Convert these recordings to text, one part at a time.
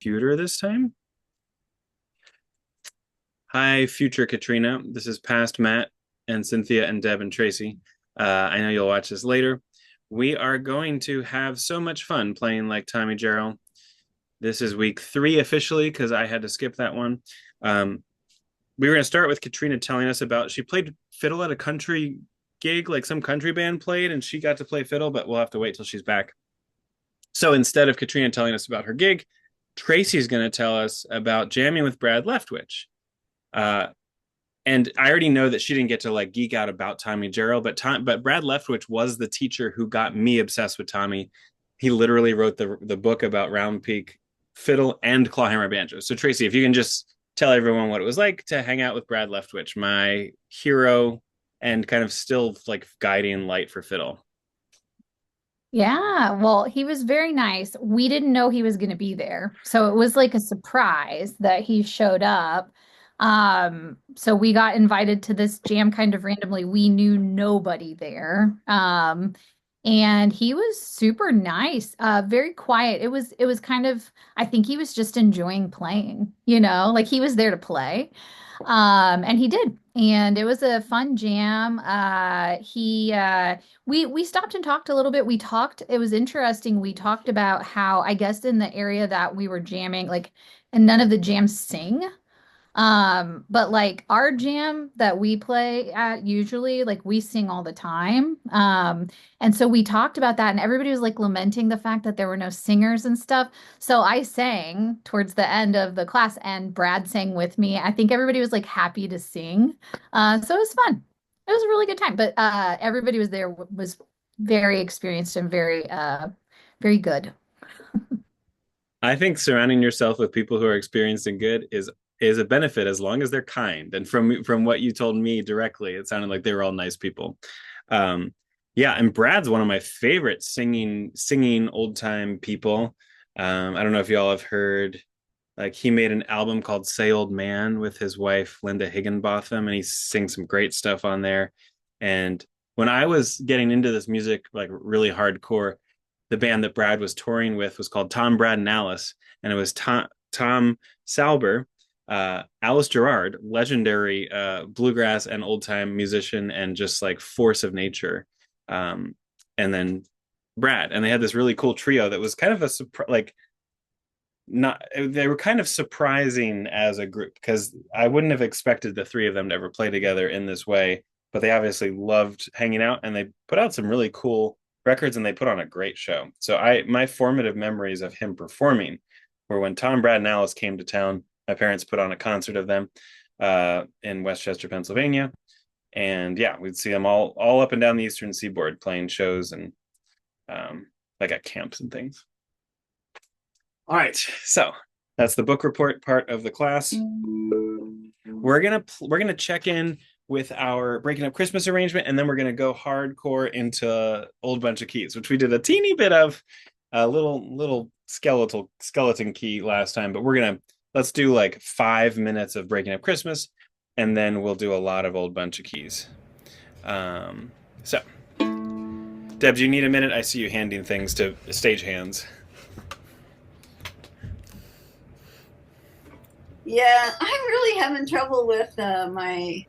Computer this time. Hi, future Katrina. This is past Matt and Cynthia and Deb and Tracy. I know you'll watch this later. We are going to have so much fun playing like Tommy Jarrell. This is week 3 officially because I had to skip that one. Um, we were going to start with Katrina telling us about she played fiddle at a country gig, like some country band played, and she got to play fiddle, but we'll have to wait till she's back. So instead of Katrina telling us about her gig, Tracy's going to tell us about jamming with Brad Leftwich. Uh, and I already know that she didn't get to like geek out about Tommy Jarrell, but Brad Leftwich was the teacher who got me obsessed with Tommy. He literally wrote the book about round peak fiddle and clawhammer banjo. So Tracy, if you can just tell everyone what it was like to hang out with Brad Leftwich, my hero and kind of still like guiding light for fiddle. Yeah, well, he was very nice. We didn't know he was going to be there. So it was like a surprise that he showed up. So we got invited to this jam kind of randomly. We knew nobody there. And he was super nice, very quiet. It was kind of, I think he was just enjoying playing, like he was there to play. And he did. And it was a fun jam. He we stopped and talked a little bit. It was interesting. We talked about how I guess in the area that we were jamming, like, and none of the jams sing. But like our jam that we play at usually, like we sing all the time. And so we talked about that and everybody was like lamenting the fact that there were no singers and stuff. So I sang towards the end of the class and Brad sang with me. I think everybody was like happy to sing. So it was fun. It was a really good time, but everybody was there was very experienced and very good. I think surrounding yourself with people who are experienced and good is a benefit as long as they're kind. And from what you told me directly, it sounded like they were all nice people. Um, yeah, and Brad's one of my favorite singing old time people. I don't know if y'all have heard, like he made an album called Say Old Man with his wife Linda Higginbotham, and he sings some great stuff on there. And when I was getting into this music like really hardcore, the band that Brad was touring with was called Tom, Brad, and Alice, and it was Tom Salber, Alice Gerard, legendary bluegrass and old time musician, and just like force of nature, um, and then Brad, and they had this really cool trio that was kind of a like not they were kind of surprising as a group because I wouldn't have expected the three of them to ever play together in this way, but they obviously loved hanging out and they put out some really cool records and they put on a great show. So I my formative memories of him performing were when Tom, Brad, and Alice came to town. My parents put on a concert of them in Westchester, Pennsylvania, and yeah, we'd see them all up and down the Eastern Seaboard playing shows and like at camps and things. All right, so that's the book report part of the class. We're gonna check in with our breaking up Christmas arrangement, and then we're gonna go hardcore into Old Bunch of Keys, which we did a teeny bit of, a little skeleton key last time, but let's do like 5 minutes of breaking up Christmas, and then we'll do a lot of Old Bunch of Keys. So, Deb, do you need a minute? I see you handing things to stagehands. Yeah, I'm really having trouble with my,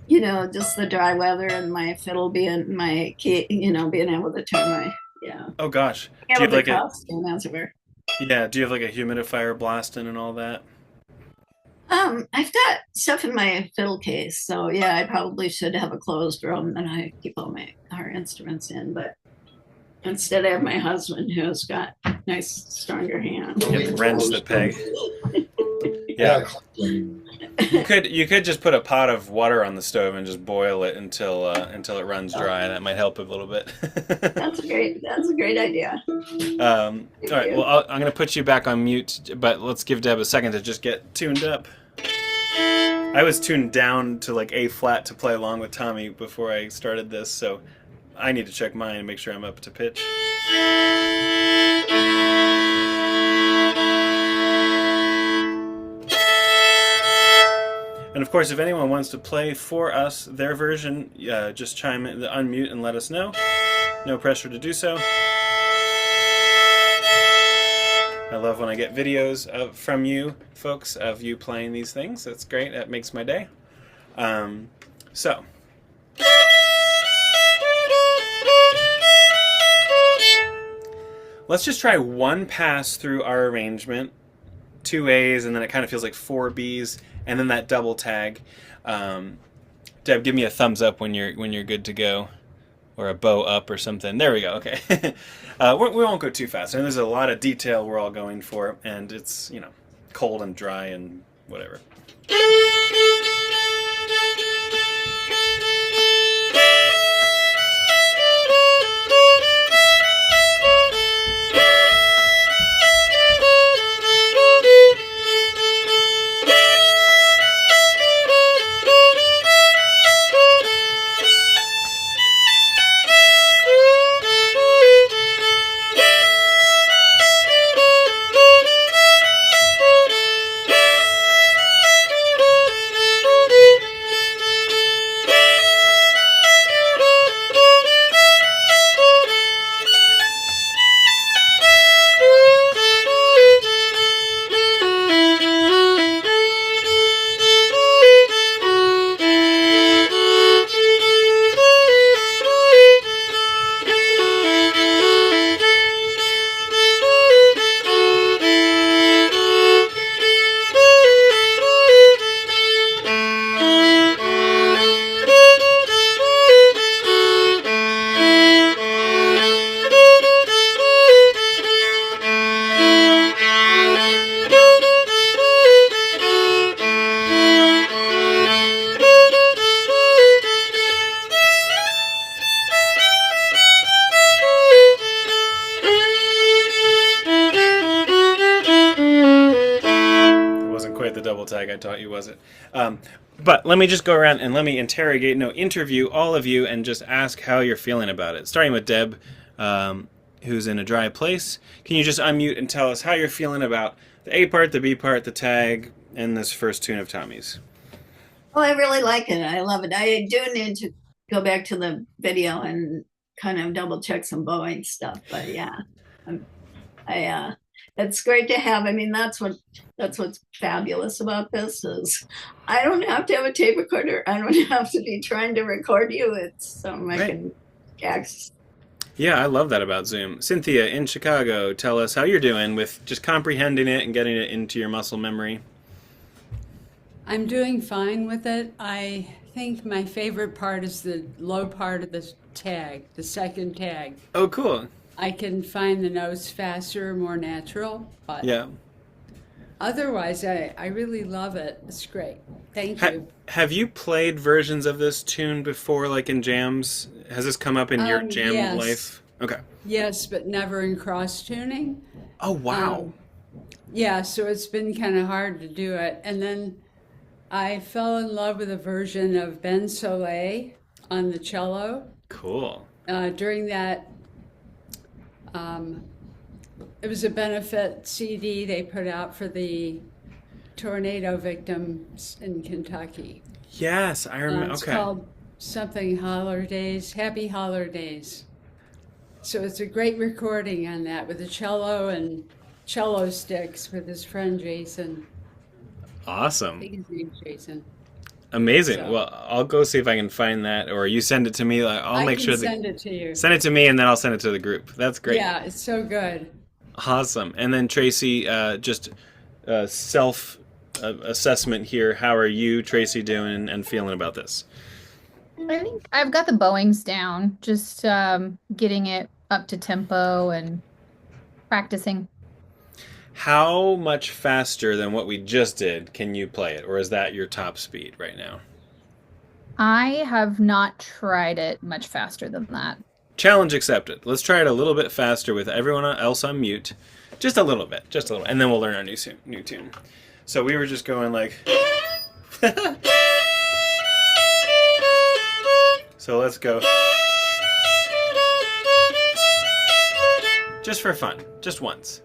just the dry weather and my fiddle being my key, being able to turn my, yeah, Oh gosh, do you able have to like a costume as it were. yeah? Do you have like a humidifier blasting and all that? I've got stuff in my fiddle case, so yeah, I probably should have a closed room that I keep all our instruments in, but instead I have my husband who's got nice, stronger hands. You have to wrench the peg. Yeah, you could just put a pot of water on the stove and just boil it until it runs dry. That might help a little bit. That's a great idea. All right. Well, I'm going to put you back on mute, but let's give Deb a second to just get tuned up. I was tuned down to like A flat to play along with Tommy before I started this, so I need to check mine and make sure I'm up to pitch. And of course, if anyone wants to play for us their version, just chime in, unmute, and let us know. No pressure to do so. I love when I get videos from you folks of you playing these things. That's great. That makes my day. So. Let's just try one pass through our arrangement. 2 A's, and then it kind of feels like 4 B's, and then that double tag. Deb, give me a thumbs up when you're good to go, or a bow up or something. There we go. Okay, we won't go too fast. And there's a lot of detail we're all going for, and it's cold and dry and whatever. Tag I taught you, was it? But let me just go around and let me interview all of you and just ask how you're feeling about it. Starting with Deb, who's in a dry place. Can you just unmute and tell us how you're feeling about the A part, the B part, the tag, and this first tune of Tommy's? Oh, I really like it. I love it. I do need to go back to the video and kind of double check some bowing stuff. But yeah, it's great to have. I mean, that's what's fabulous about this is I don't have to have a tape recorder. I don't have to be trying to record you. It's I can access. Yeah, I love that about Zoom. Cynthia in Chicago, tell us how you're doing with just comprehending it and getting it into your muscle memory. I'm doing fine with it. I think my favorite part is the low part of the tag, the second tag. Oh, cool. I can find the notes faster, more natural, but yeah. Otherwise, I really love it. It's great. Thank you. Have you played versions of this tune before, like in jams? Has this come up in your jam life? Okay. Yes, but never in cross-tuning. Oh, wow. Yeah, so it's been kind of hard to do it. And then I fell in love with a version of Ben Soleil on the cello. Cool. During that, it was a benefit CD they put out for the tornado victims in Kentucky. Yes, I remember. It's called something Holidays, Happy Holidays. So it's a great recording on that with the cello and cello sticks with his friend Jason. Awesome. I think his name's Jason. Amazing. So, well, I'll go see if I can find that, or you send it to me. I'll make sure send it to you. Send it to me, and then I'll send it to the group. That's great. Yeah, it's so good. Awesome. And then Tracy, just self assessment here. How are you, Tracy, doing and feeling about this? I think I've got the bowings down. Just getting it up to tempo and practicing. How much faster than what we just did can you play it, or is that your top speed right now? I have not tried it much faster than that. Challenge accepted. Let's try it a little bit faster with everyone else on mute. Just a little bit, and then we'll learn our new tune. So we were just going like... So let's go. Just for fun, just once.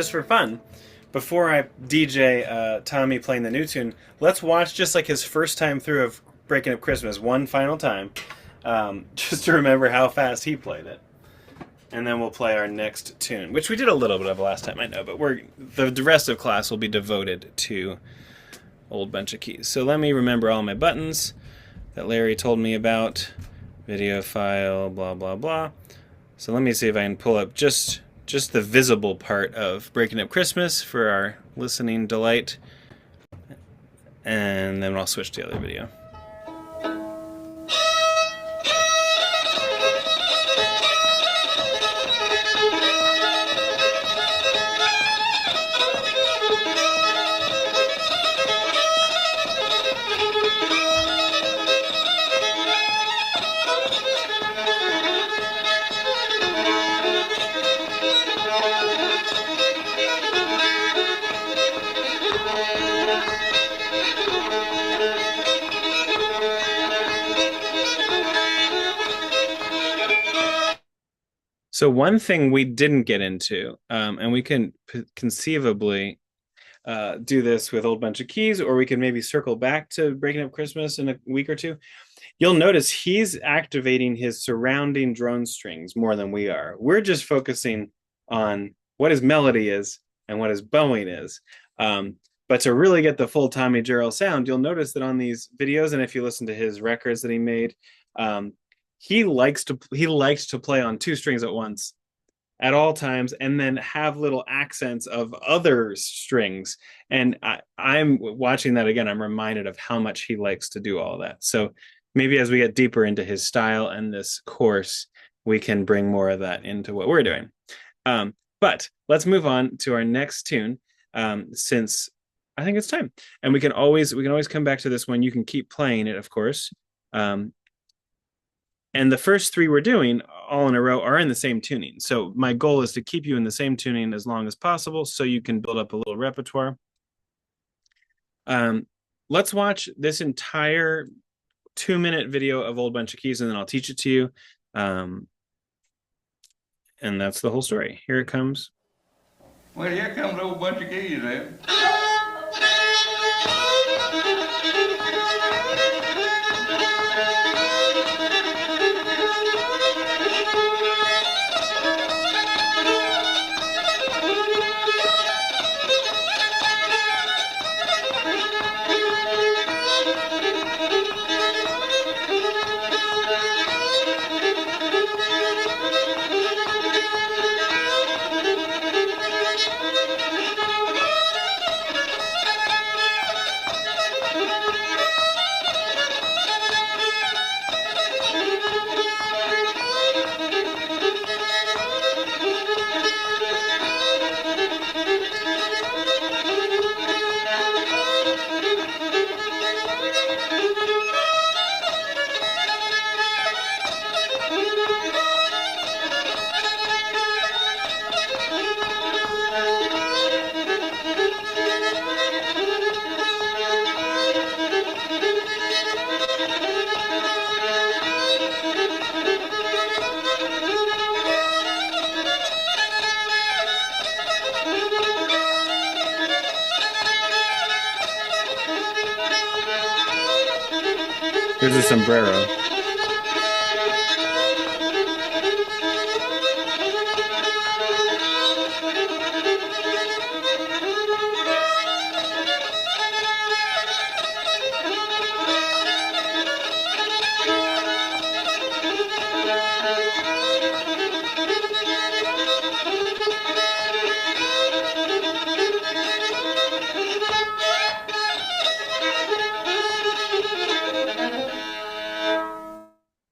just for fun, before I DJ Tommy playing the new tune, let's watch just like his first time through of Breaking Up Christmas one final time, just to remember how fast he played it. And then we'll play our next tune, which we did a little bit of last time, I know, but the rest of class will be devoted to Old Bunch of Keys. So let me remember all my buttons that Larry told me about. Video file, blah, blah, blah. So let me see if I can pull up just the visible part of Breaking Up Christmas for our listening delight. And then I'll switch to the other video. So one thing we didn't get into, and we can conceivably do this with Old Bunch of Keys, or we can maybe circle back to Breaking Up Christmas in a week or two. You'll notice he's activating his surrounding drone strings more than we are. We're just focusing on what his melody is and what his bowing is. But to really get the full Tommy Jarrell sound, you'll notice that on these videos, and if you listen to his records that he made, he likes to play on two strings at once at all times, and then have little accents of other strings. And I'm watching that again, I'm reminded of how much he likes to do all that. So maybe as we get deeper into his style and this course, we can bring more of that into what we're doing. But let's move on to our next tune, since I think it's time. And we can always come back to this one. You can keep playing it, of course. And the first three we're doing all in a row are in the same tuning. So my goal is to keep you in the same tuning as long as possible so you can build up a little repertoire. Let's watch this entire 2-minute video of Old Bunch of Keys, and then I'll teach it to you. And that's the whole story. Here it comes. Well, here comes Old Bunch of Keys then. Here's a sombrero.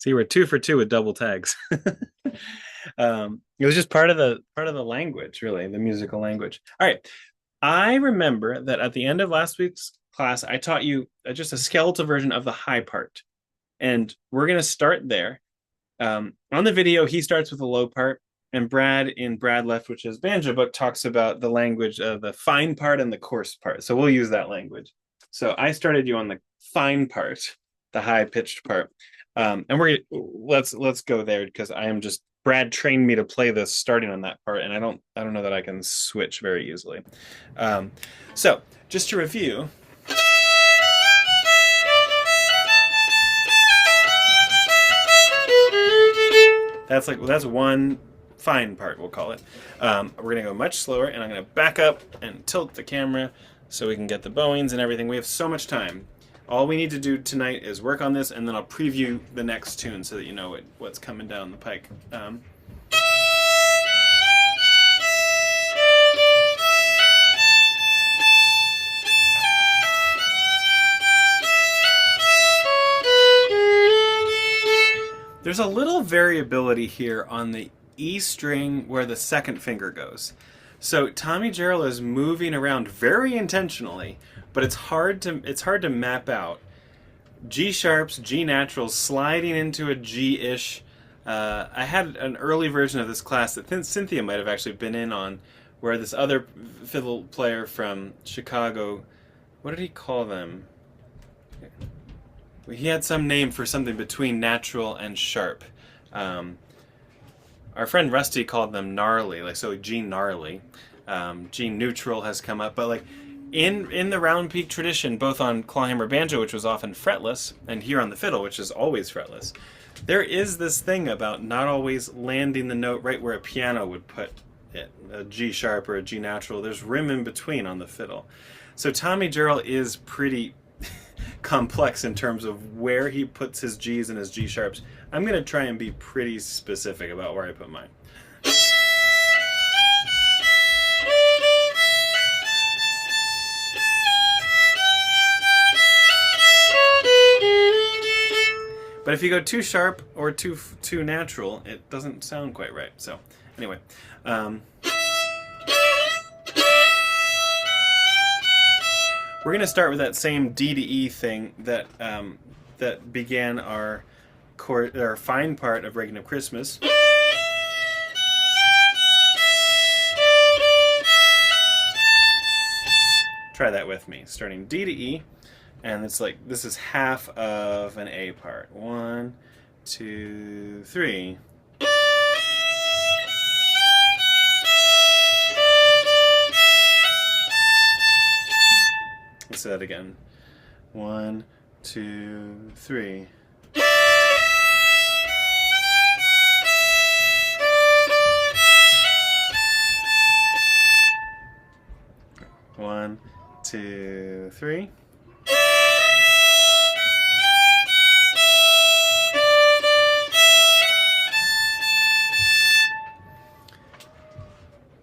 See, we're 2 for 2 with double tags. It was just part of the language, really, the musical language. All right. I remember that at the end of last week's class, I taught you just a skeletal version of the high part. And we're going to start there. On the video, he starts with the low part, and Brad in Brad Left, which is Banjo Book, talks about the language of the fine part and the coarse part. So we'll use that language. So I started you on the fine part. the high pitched part. And let's go there because I am just Brad trained me to play this starting on that part, and I don't know that I can switch very easily. So just to review. That's one fine part, we'll call it. We're gonna go much slower, and I'm gonna back up and tilt the camera so we can get the bowings and everything. We have so much time. All we need to do tonight is work on this, and then I'll preview the next tune so that you know what's coming down the pike. There's a little variability here on the E string where the second finger goes. So Tommy Jarrell is moving around very intentionally, but it's hard to map out. G sharps, G naturals, sliding into a G-ish. I had an early version of this class that Cynthia might have actually been in on, where this other fiddle player from Chicago, what did he call them? He had some name for something between natural and sharp. Our friend Rusty called them gnarly, like so G gnarly. G neutral has come up, but like in the round peak tradition, both on clawhammer banjo, which was often fretless, and here on the fiddle, which is always fretless, there is this thing about not always landing the note right where a piano would put it, a G sharp or a G natural. There's rim in between on the fiddle. So Tommy Jarrell is pretty complex in terms of where he puts his G's and his G sharps. I'm going to try and be pretty specific about where I put mine. But if you go too sharp or too natural, it doesn't sound quite right. So anyway, we're going to start with that same D to E thing that that began our fine part of Reign of Christmas. Try that with me, starting D to E, and it's like this is half of an A part. 1, 2, 3. Let's do that again. 1, 2, 3. One, 2, 3.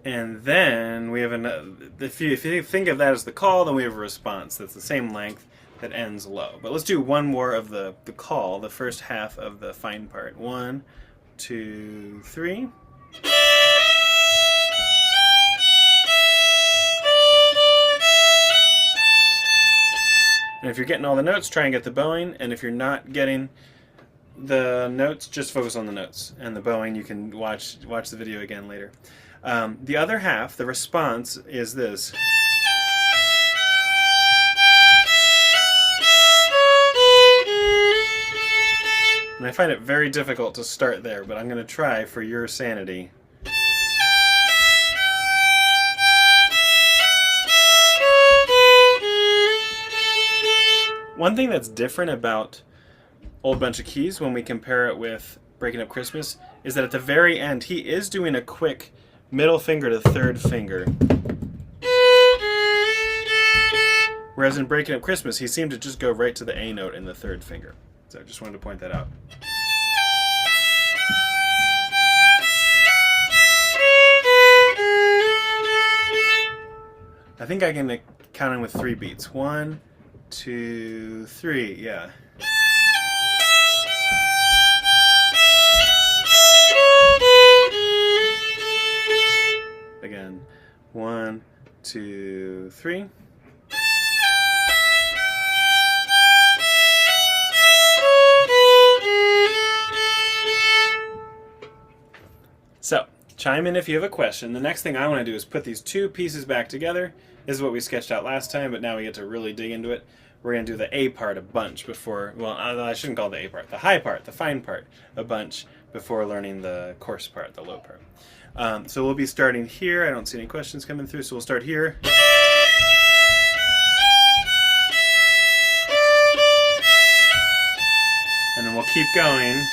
And then we have another. If you think of that as the call, then we have a response that's the same length that ends low. But let's do one more of the call, the first half of the fine part. 1, 2, 3. And if you're getting all the notes, try and get the bowing. And if you're not getting the notes, just focus on the notes. And the bowing, you can watch the video again later. The other half, the response, is this. And I find it very difficult to start there, but I'm going to try for your sanity. One thing that's different about Old Bunch of Keys when we compare it with Breaking Up Christmas is that at the very end he is doing a quick middle finger to third finger. Whereas in Breaking Up Christmas he seemed to just go right to the A note in the third finger. So I just wanted to point that out. I think I can count in with 3 beats. 1, 2, 3, yeah. Again, 1, 2, 3. So, chime in if you have a question. The next thing I want to do is put these two pieces back together. This is what we sketched out last time, but now we get to really dig into it. we're going to do the A part a bunch before, well, I shouldn't call it the A part, the high part, the fine part a bunch before learning the coarse part, the low part. So we'll be starting here. I don't see any questions coming through, so we'll start here. And then we'll keep going.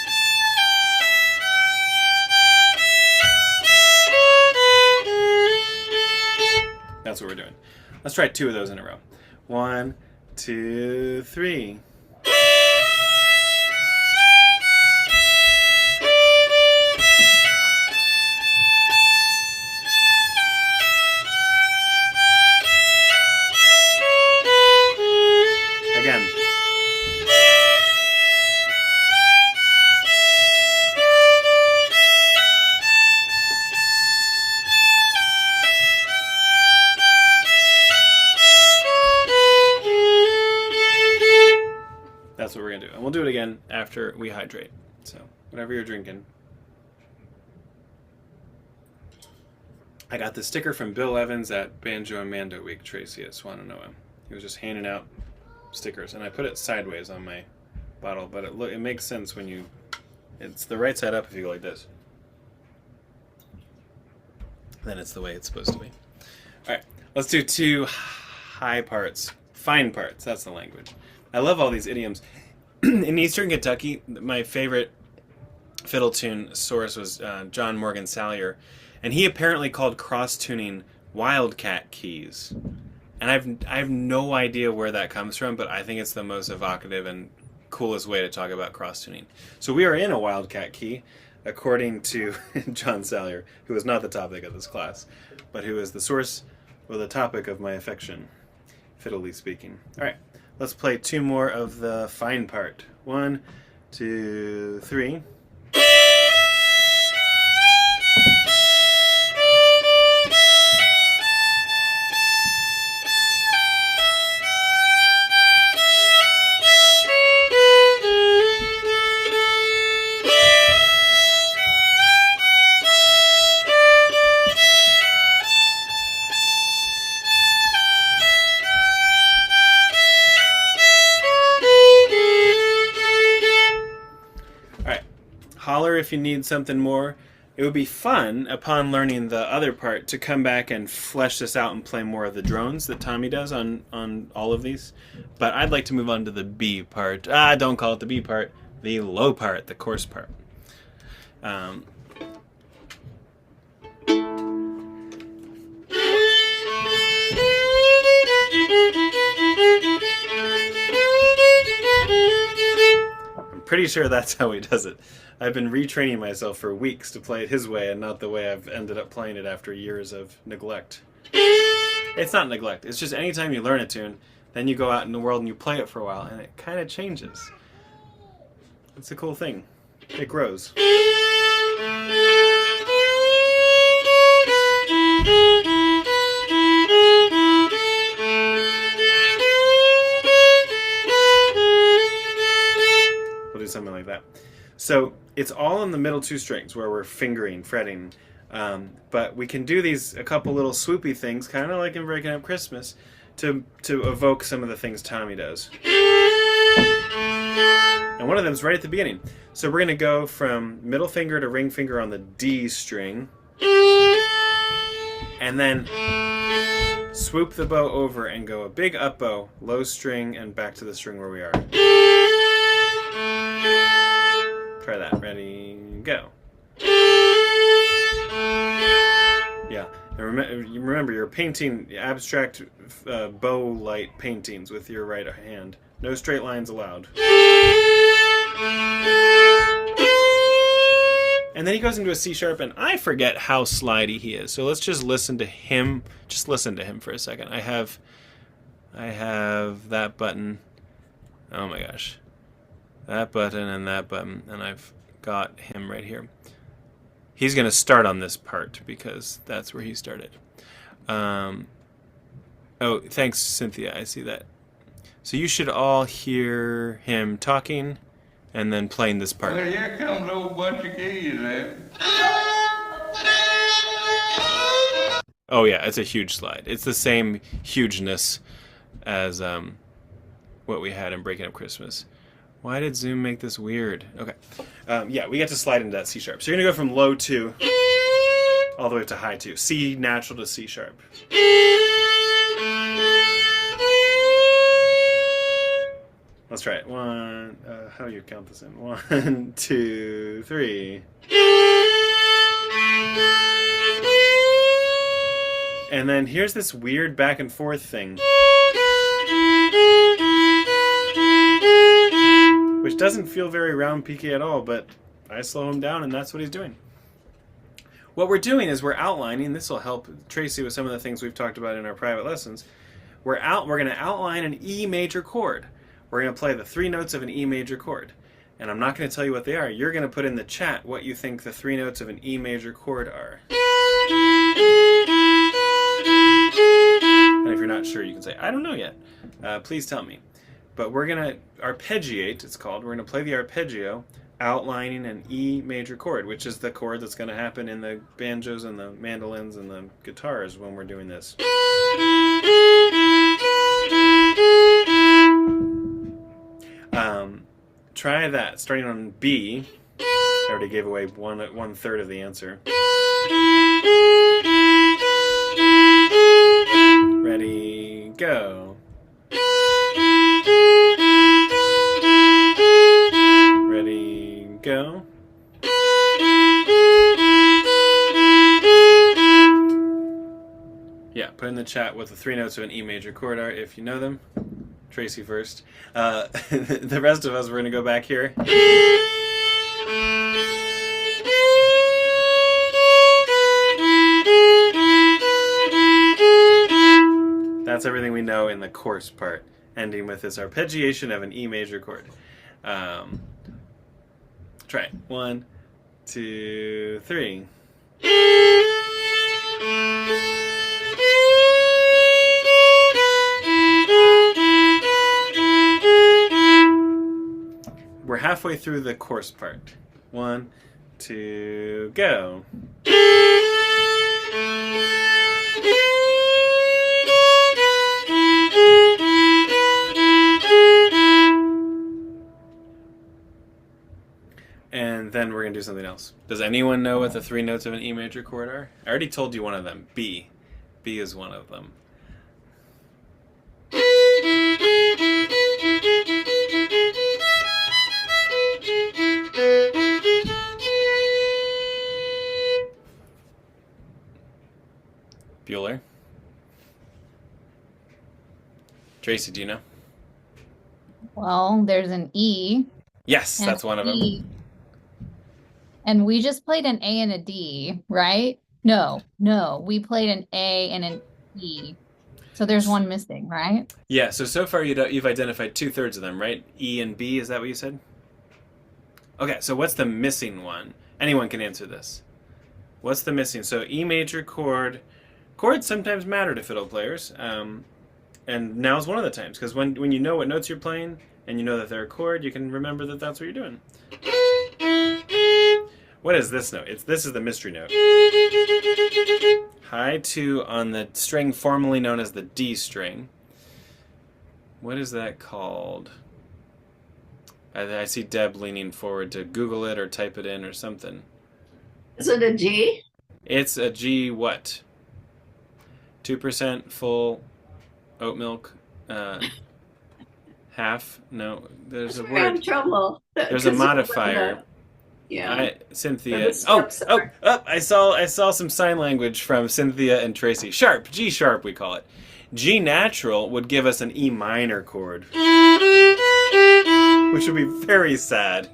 That's what we're doing. Let's try 2 of those in a row. 1, 2, 3. Again. That's what we're gonna do. And we'll do it again after we hydrate. So, whatever you're drinking. I got the sticker from Bill Evans at Banjo and Mando Week, Tracy at Swannanoa. He was just handing out stickers, and I put it sideways on my bottle, but it makes sense when you, it's the right side up if you go like this. Then it's the way it's supposed to be. All right, let's do 2 high parts, fine parts. That's the language. I love all these idioms. In Eastern Kentucky, my favorite fiddle tune source was John Morgan Salyer, and he apparently called cross-tuning wildcat keys. And I have no idea where that comes from, but I think it's the most evocative and coolest way to talk about cross-tuning. So we are in a wildcat key, according to John Salyer, who is not the topic of this class, but who is the source or the topic of my affection, fiddly speaking. All right. Let's play 2 more of the fine part. 1, 2, 3. Holler if you need something more. It would be fun, upon learning the other part, to come back and flesh this out and play more of the drones that Tommy does on all of these. But I'd like to move on to the B part. Don't call it the B part. The low part, the coarse part. Pretty sure that's how he does it. I've been retraining myself for weeks to play it his way and not the way I've ended up playing it after years of neglect. It's not neglect. It's just anytime you learn a tune, then you go out in the world and you play it for a while and it kind of changes. It's a cool thing. It grows. We'll do something like that. So it's all in the middle 2 strings where we're fingering, fretting. But we can do these, a couple little swoopy things, kind of like in Breaking Up Christmas, to evoke some of the things Tommy does. And one of them is right at the beginning. So we're going to go from middle finger to ring finger on the D string. And then swoop the bow over and go a big up bow, low string, and back to the string where we are. Try that. Ready, go. Yeah. And remember, you're painting abstract bow light paintings with your right hand. No straight lines allowed. And then he goes into a C sharp, and I forget how slidey he is. So let's just listen to him. Just listen to him for a second. I have that button. Oh my gosh. That button and that button, and I've got him right here. He's going to start on this part because that's where he started. Oh, thanks, Cynthia. I see that. So you should all hear him talking and then playing this part. Well, here comes a whole bunch of geese there. Oh yeah, it's a huge slide. It's the same hugeness as what we had in Breaking Up Christmas. Why did Zoom make this weird? Okay. Yeah, we get to slide into that C sharp. So you're going to go from low 2 all the way up to high 2. C natural to C sharp. Let's try it. How do you count this in? 1, 2, 3. And then here's this weird back and forth thing, which doesn't feel very round peaky at all, but I slow him down and that's what he's doing. What we're doing is we're outlining, this will help Tracy with some of the things we've talked about in our private lessons. We're going to outline an E major chord. We're going to play the 3 notes of an E major chord. And I'm not going to tell you what they are. You're going to put in the chat what you think the 3 notes of an E major chord are. And if you're not sure, you can say, I don't know yet. Please tell me. But we're going to arpeggiate, it's called. We're going to play the arpeggio outlining an E major chord, which is the chord that's going to happen in the banjos and the mandolins and the guitars when we're doing this. Try that, starting on B. I already gave away one third of the answer. Ready, go. Ready, go. Yeah, put in the chat what the 3 notes of an E major chord are if you know them. Tracy first. The rest of us, we're going to go back here. That's everything we know in the course part, ending with this arpeggiation of an E major chord. Try it. 1, 2, 3. We're halfway through the course part. 1, 2, go. And then we're going to do something else. Does anyone know what the 3 notes of an E major chord are? I already told you one of them. B. B is one of them. Bueller? Tracy, do you know? Well, there's an E. Yes, and that's one of them. E. And we just played an A and a D, right? No, we played an A and an E. So there's one missing, right? Yeah, so far you've identified 2/3 of them, right? E and B, is that what you said? Okay, so what's the missing one? Anyone can answer this. What's the missing? So E major chord. Chords sometimes matter to fiddle players, and now's one of the times, because when you know what notes you're playing, and you know that they're a chord, you can remember that that's what you're doing. What is this note? This is the mystery note. High 2 on the string formerly known as the D string. What is that called? I see Deb leaning forward to Google it or type it in or something. Is it a G? It's a G what? 2% full oat milk. Half? No, there's a We're having word. trouble. There's a modifier. Yeah. Cynthia. I saw some sign language from Cynthia and Tracy. Sharp, G sharp we call it. G natural would give us an E minor chord, which would be very sad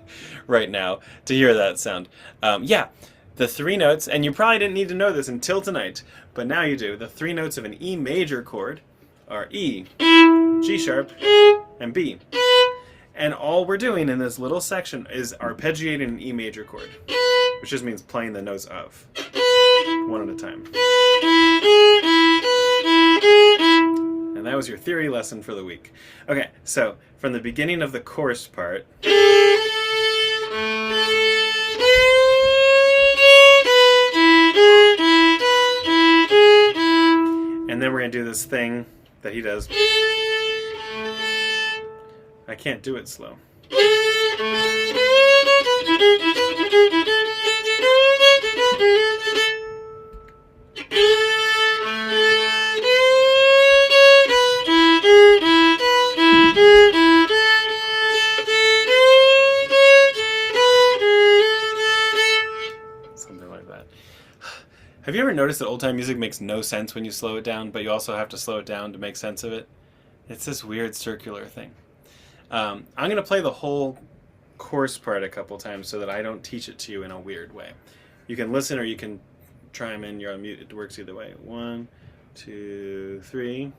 right now to hear that sound. Yeah, the 3 notes, and you probably didn't need to know this until tonight, but now you do. The 3 notes of an E major chord are E, G sharp, and B. And all we're doing in this little section is arpeggiating an E major chord, which just means playing the notes of, one at a time. And that was your theory lesson for the week. Okay, so from the beginning of the course part, and then we're going to do this thing that he does. can't do it slow. Something like that. Have you ever noticed that old time music makes no sense when you slow it down, but you also have to slow it down to make sense of it? It's this weird circular thing. I'm going to play the whole course part a couple times so that I don't teach it to you in a weird way. You can listen or you can chime in. You're on mute. It works either way. 1, 2, 3.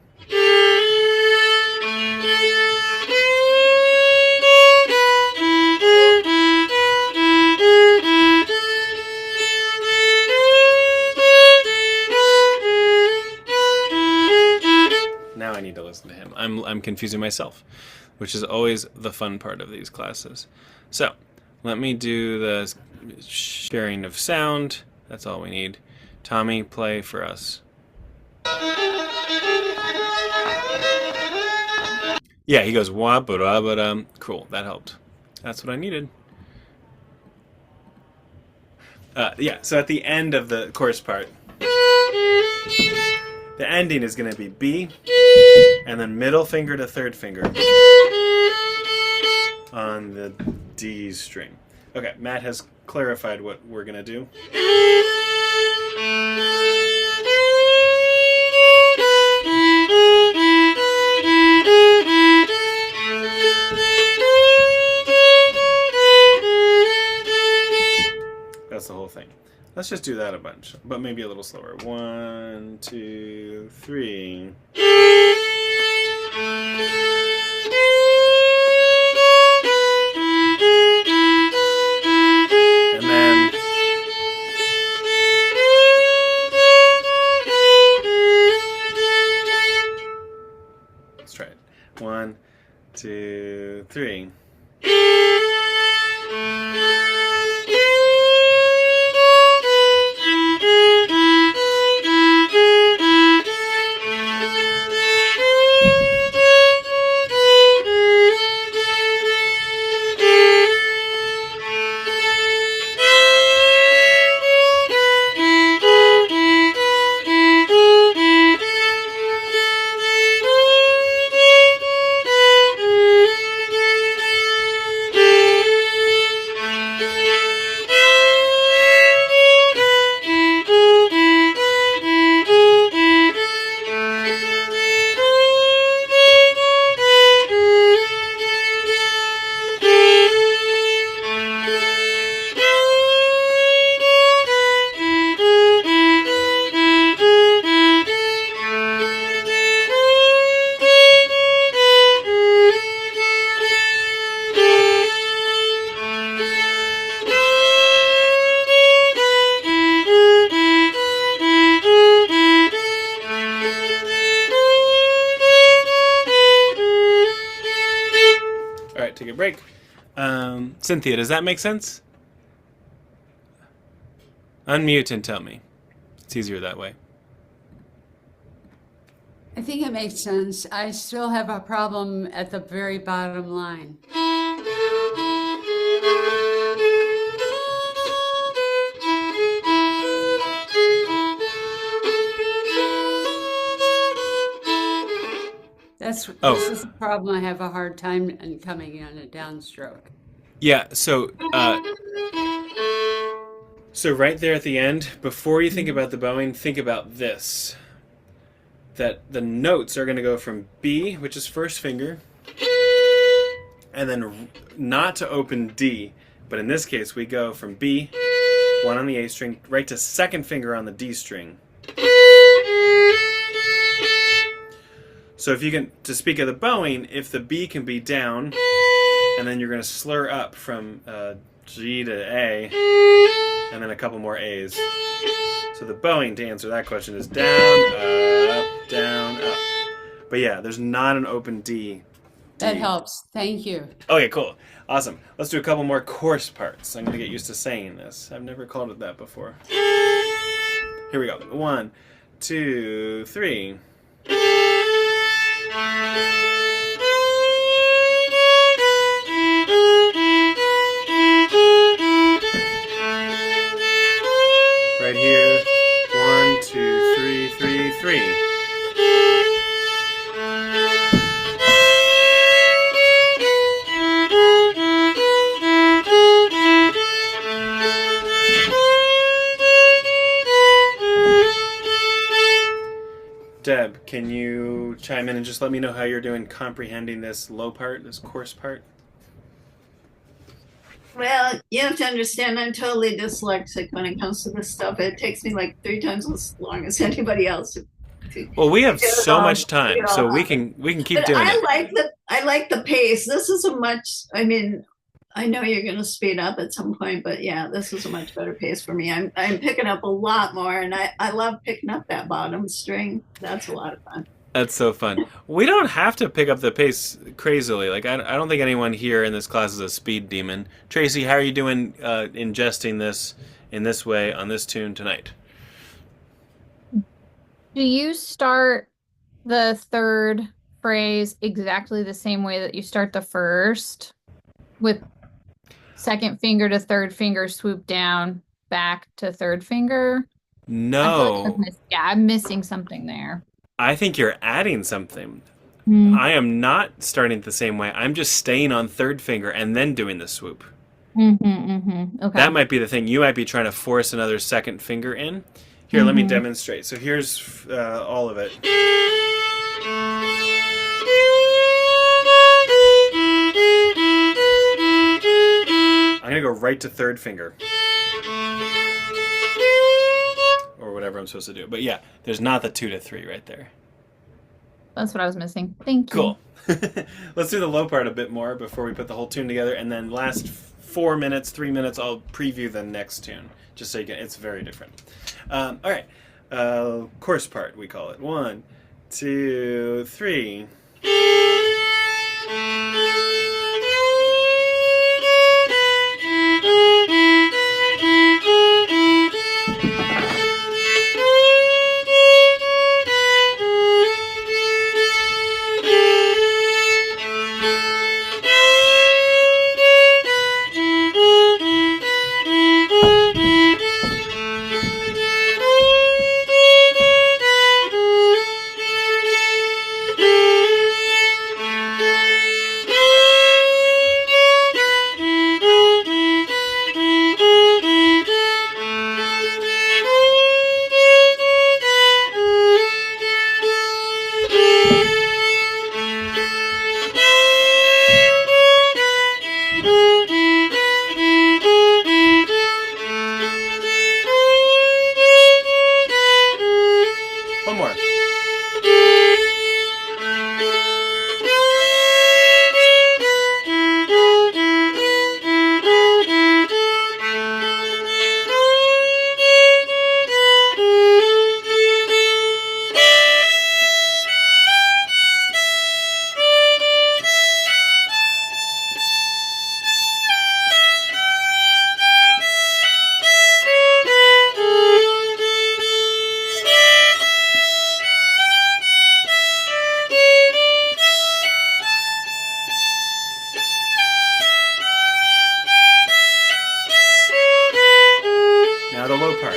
Now I need to listen to him. I'm confusing myself, which is always the fun part of these classes. So let me do the sharing of sound. That's all we need. Tommy, play for us. Yeah, he goes wah ba da ba dum. Cool, that helped. That's what I needed. Yeah, so at the end of the chorus part, the ending is going to be B, and then middle finger to third finger on the D string. Okay, Matt has clarified what we're going to do. That's the whole thing. Let's just do that a bunch, but maybe a little slower. 1, 2, 3. And then let's try it. 1, 2, 3. Take a break. Cynthia, does that make sense? Unmute and tell me. It's easier that way. I think it makes sense. I still have a problem at the very bottom line. This is a problem I have a hard time in coming in a downstroke. Yeah, so right there at the end, before you think about the bowing, think about this. That the notes are going to go from B, which is first finger, and then not to open D, but in this case we go from B, 1 on the A string, right to second finger on the D string. So if you can, to speak of the bowing, if the B can be down, and then you're going to slur up from G to A, and then a couple more A's. So the bowing, to answer that question, is down, up. But yeah, there's not an open D. That helps. Thank you. Okay, cool. Awesome. Let's do a couple more course parts. I'm going to get used to saying this. I've never called it that before. Here we go. 1, 2, 3. can you chime in and just let me know how you're doing comprehending this low part, this course part? Well, you have to understand, I'm totally dyslexic when it comes to this stuff. It takes me like 3 times as long as anybody else to Well, we have get it so all- much time, get it all so we out. can keep But doing it. I like the pace. This is a much. I mean, I know you're going to speed up at some point, but yeah, this is a much better pace for me. I'm picking up a lot more, and I love picking up that bottom string. That's a lot of fun. That's so fun. We don't have to pick up the pace crazily. Like I don't think anyone here in this class is a speed demon. Tracy, how are you doing ingesting this in this way on this tune tonight? Do you start the third phrase exactly the same way that you start the first, with second finger to third finger, swoop down, back to third finger? I feel like No. I'm missing something there. I think you're adding something. Mm-hmm, I am not starting it the same way. I'm just staying on third finger and then doing the swoop. Okay. That might be the thing. You might be trying to force another second finger in. Here, let me Mhm. demonstrate. So here's all of it. I'm going to go right to third finger. Or whatever I'm supposed to do. But yeah, there's not the 2 to 3 right there. That's what I was missing. Thank you. Cool. Let's do the low part a bit more before we put the whole tune together. And then last 4 minutes, 3 minutes, I'll preview the next tune. Just so you can, it's very different. All right. Chorus part, we call it. 1, 2, 3. One more. Now the low part.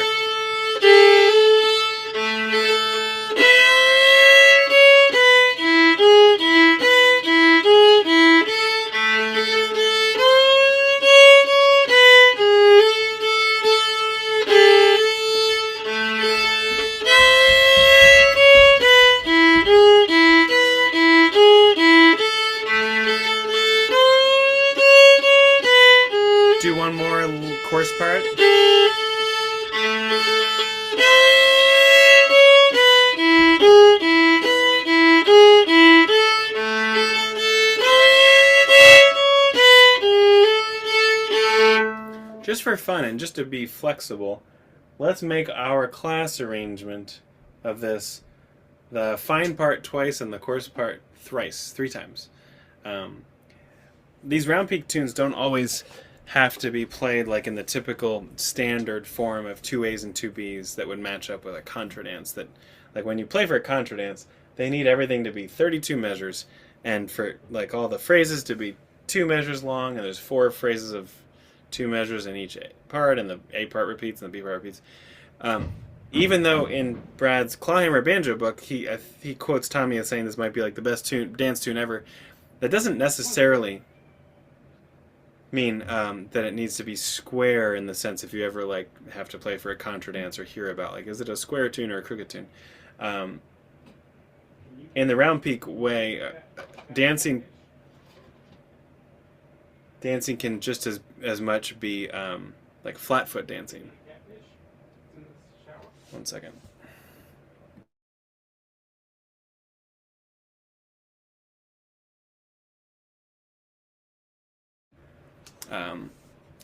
Do one more chorus part. Just for fun and just to be flexible, let's make our class arrangement of this the fine part twice and the coarse part thrice, 3 times. These round peak tunes don't always have to be played like in the typical standard form of 2 A's and 2 B's that would match up with a contradance. That, like when you play for a contradance, they need everything to be 32 measures, and for like all the phrases to be 2 measures long, and there's 4 phrases of 2 measures in each part, and the A part repeats and the B part repeats. Even though in Brad's Clawhammer banjo book, he quotes Tommy as saying this might be like the best dance tune ever, that doesn't necessarily mean that it needs to be square in the sense if you ever like have to play for a contradance or hear about like is it a square tune or a crooked tune. in the round peak way, dancing can just as much be like flat foot dancing. One second.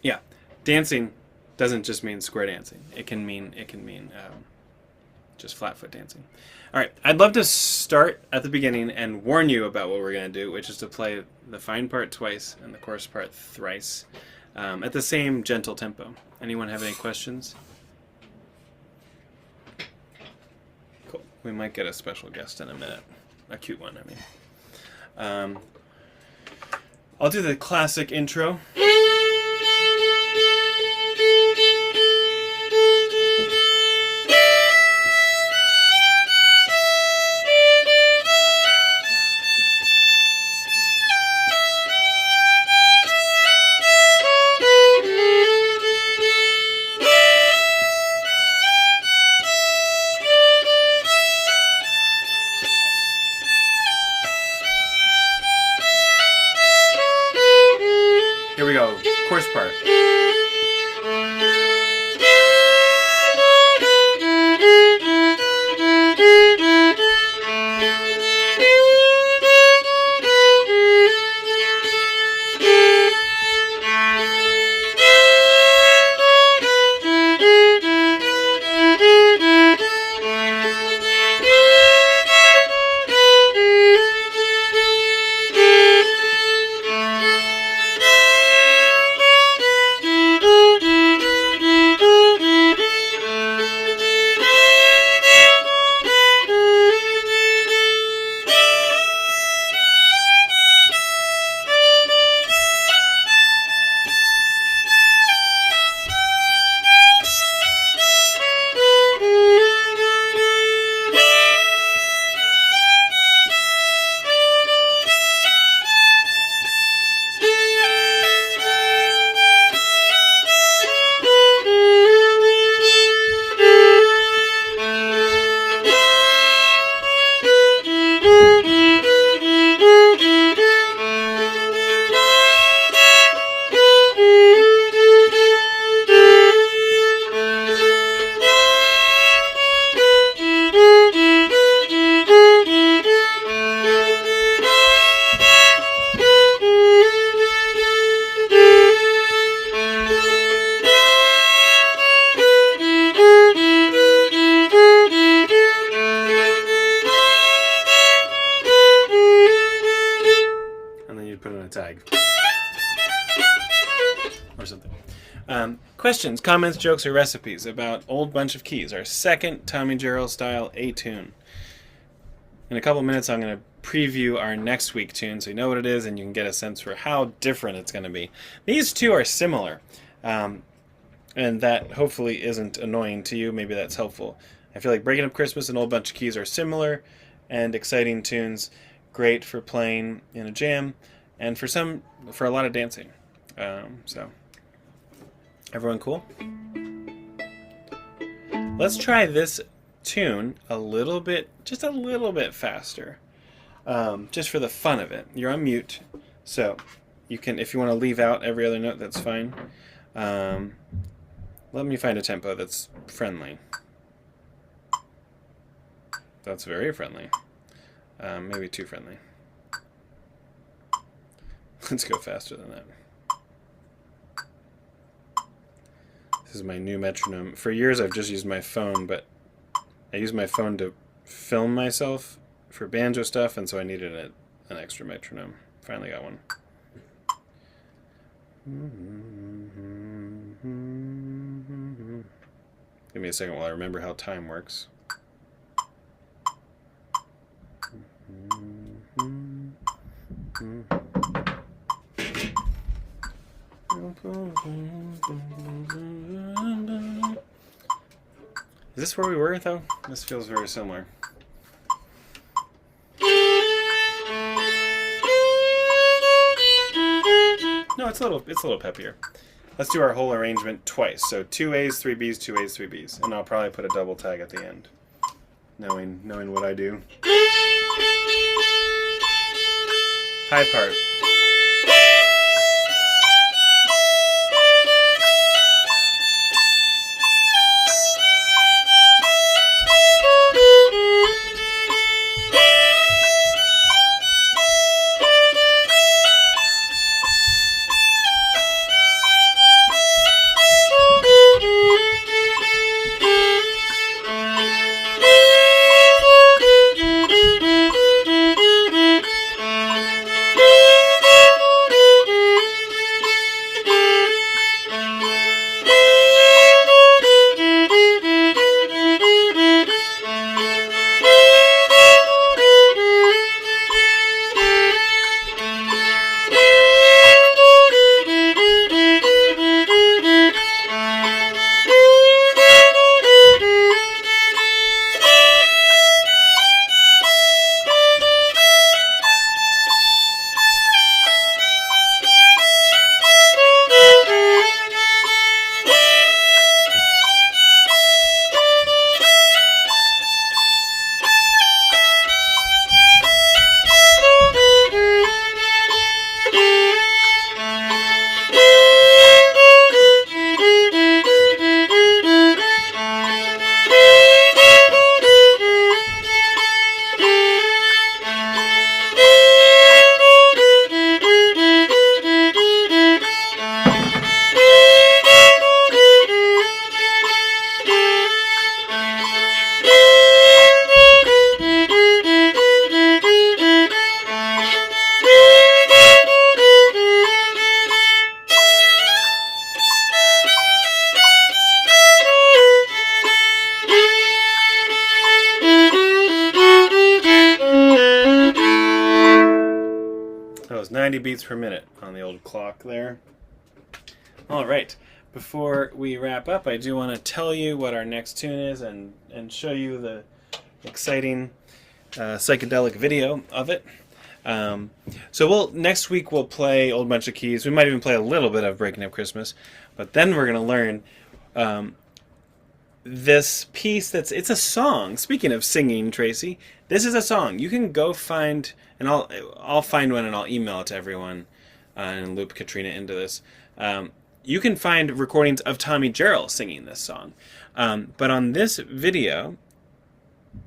Yeah, dancing doesn't just mean square dancing. It can mean just flat foot dancing. All right, I'd love to start at the beginning and warn you about what we're going to do, which is to play the fine part twice and the coarse part thrice at the same gentle tempo. Anyone have any questions? Cool. We might get a special guest in a minute. A cute one, I mean. I'll do the classic intro. Here we go, course part. Tag or something. Questions, comments, jokes, or recipes about Old Bunch of Keys, our second Tommy Jarrell style A tune. In a couple minutes, I'm going to preview our next week tune so you know what it is and you can get a sense for how different it's going to be. These two are similar, and that hopefully isn't annoying to you. Maybe that's helpful. I feel like Breaking Up Christmas and Old Bunch of Keys are similar and exciting tunes, great for playing in a jam, and for a lot of dancing. So, everyone cool? Let's try this tune just a little bit faster, just for the fun of it. You're on mute, so you can, if you want to leave out every other note, that's fine. Let me find a tempo that's friendly. That's very friendly. Maybe too friendly. Let's go faster than that. This is my new metronome. For years I've just used my phone, but I use my phone to film myself for banjo stuff, and so I needed an extra metronome. Finally got one. Give me a second while I remember how time works. Is this where we were, though? This feels very similar. No, it's a little peppier. Let's do our whole arrangement twice. So 2 A's, 3 B's, 2 A's, 3 B's. And I'll probably put a double tag at the end, knowing what I do. High part. That was 90 beats per minute on the old clock there. All right. Before we wrap up, I do want to tell you what our next tune is and show you the exciting psychedelic video of it. So next week we'll play Old Bunch of Keys. We might even play a little bit of Breaking Up Christmas, but then we're going to learn this piece it's a song. Speaking of singing, Tracy, this is a song. You can go find, and I'll find one and I'll email it to everyone and loop Katrina into this. You can find recordings of Tommy Jarrell singing this song. But on this video,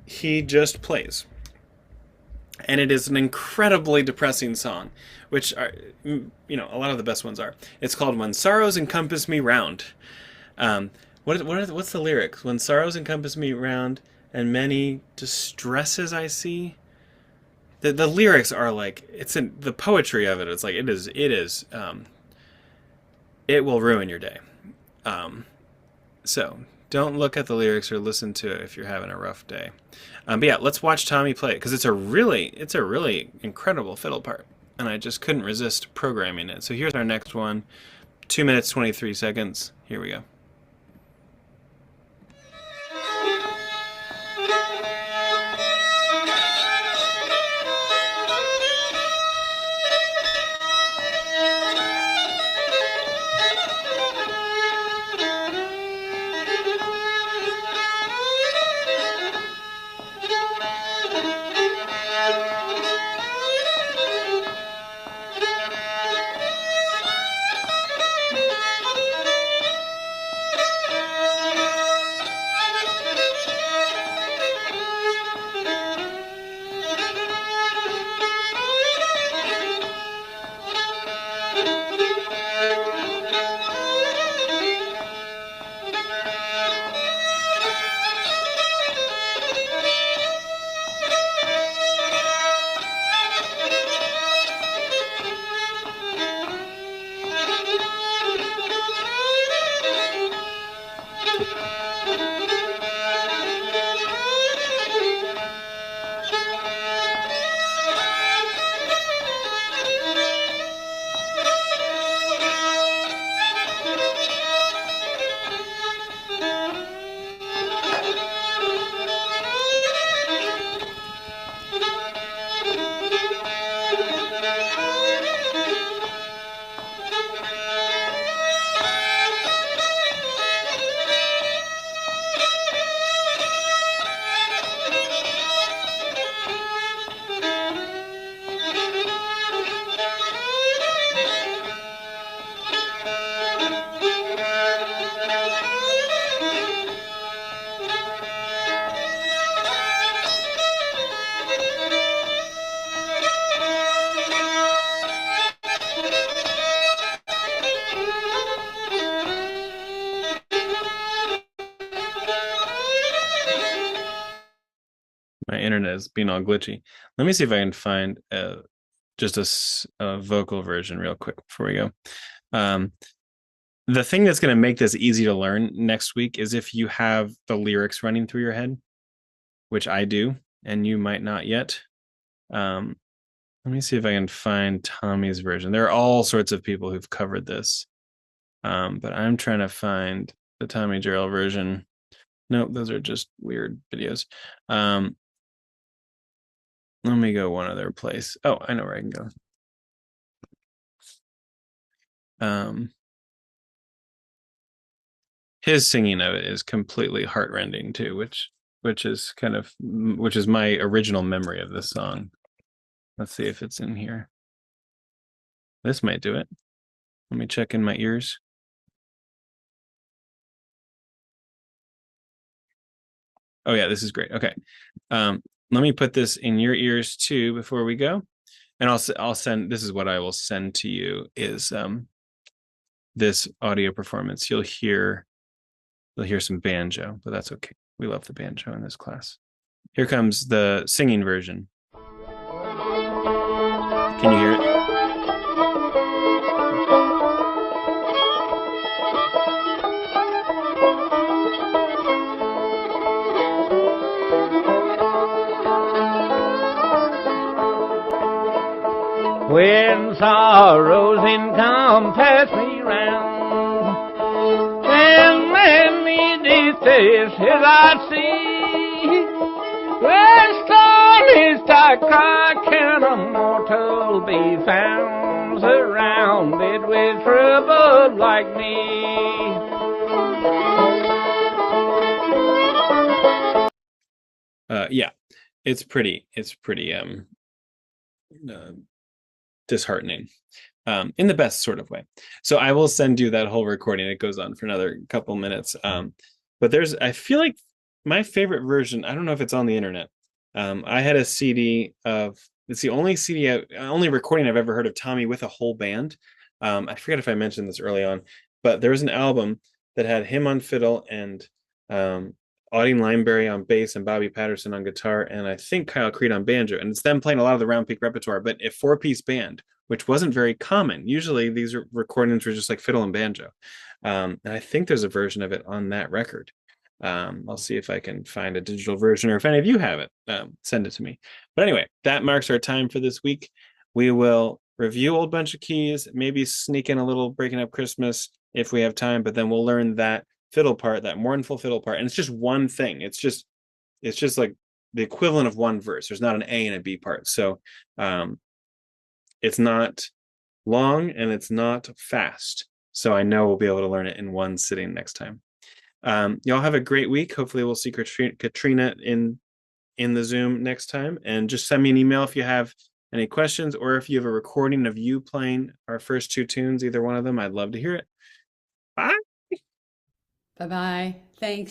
he just plays. And it is an incredibly depressing song, which are, a lot of the best ones are. It's called When Sorrows Encompass Me Round. What's the lyrics? When sorrows encompass me round and many distresses I see. The lyrics are like, the poetry of it. It's like, it will ruin your day. So don't look at the lyrics or listen to it if you're having a rough day. But yeah, let's watch Tommy play it because it's a really incredible fiddle part, and I just couldn't resist programming it. So here's our next one, 2 minutes 23 seconds. Here we go. is being all glitchy. Let me see if I can find just a vocal version real quick before we go. The thing that's going to make this easy to learn next week is if you have the lyrics running through your head, which I do, and you might not yet. Let me see if I can find Tommy's version. There are all sorts of people who've covered this, but I'm trying to find the Tommy Jarrell version. Nope, those are just weird videos. Let me go one other place. Oh, I know where I can go. His singing of it is completely heartrending too, which is my original memory of this song. Let's see if it's in here. This might do it. Let me check in my ears. Oh yeah, this is great. Okay. Let me put this in your ears too before we go. And I'll send, this is what I will send to you is this audio performance. You'll hear some banjo, but that's okay. We love the banjo in this class. Here comes the singing version. Can you hear it? When sorrows encompass me round, and many distresses I see, where stormy star cry, can a mortal be found, surrounded with trouble like me? Yeah, it's pretty disheartening, in the best sort of way. So I will send you that whole recording. It goes on for another couple minutes. But I feel like my favorite version, I don't know if it's on the internet. I had a CD it's the only recording I've ever heard of Tommy with a whole band. I forget if I mentioned this early on, but there was an album that had him on fiddle and Audie Lineberry on bass and Bobby Patterson on guitar, and I think Kyle Creed on banjo. And it's them playing a lot of the Round Peak repertoire, but a 4-piece band, which wasn't very common. Usually these recordings were just like fiddle and banjo. And I think there's a version of it on that record. I'll see if I can find a digital version, or if any of you have it, send it to me. But anyway, that marks our time for this week. We will review Old Bunch of Keys, maybe sneak in a little Breaking Up Christmas if we have time, but then we'll learn that fiddle part, that mournful fiddle part, and it's just one thing. It's just like the equivalent of one verse. There's not an A and a B part, so it's not long and it's not fast. So I know we'll be able to learn it in one sitting next time. Y'all have a great week. Hopefully we'll see Katrina in the Zoom next time, and just send me an email if you have any questions, or if you have a recording of you playing our first 2 tunes, either one of them. I'd love to hear it. Bye. Bye-bye. Thanks.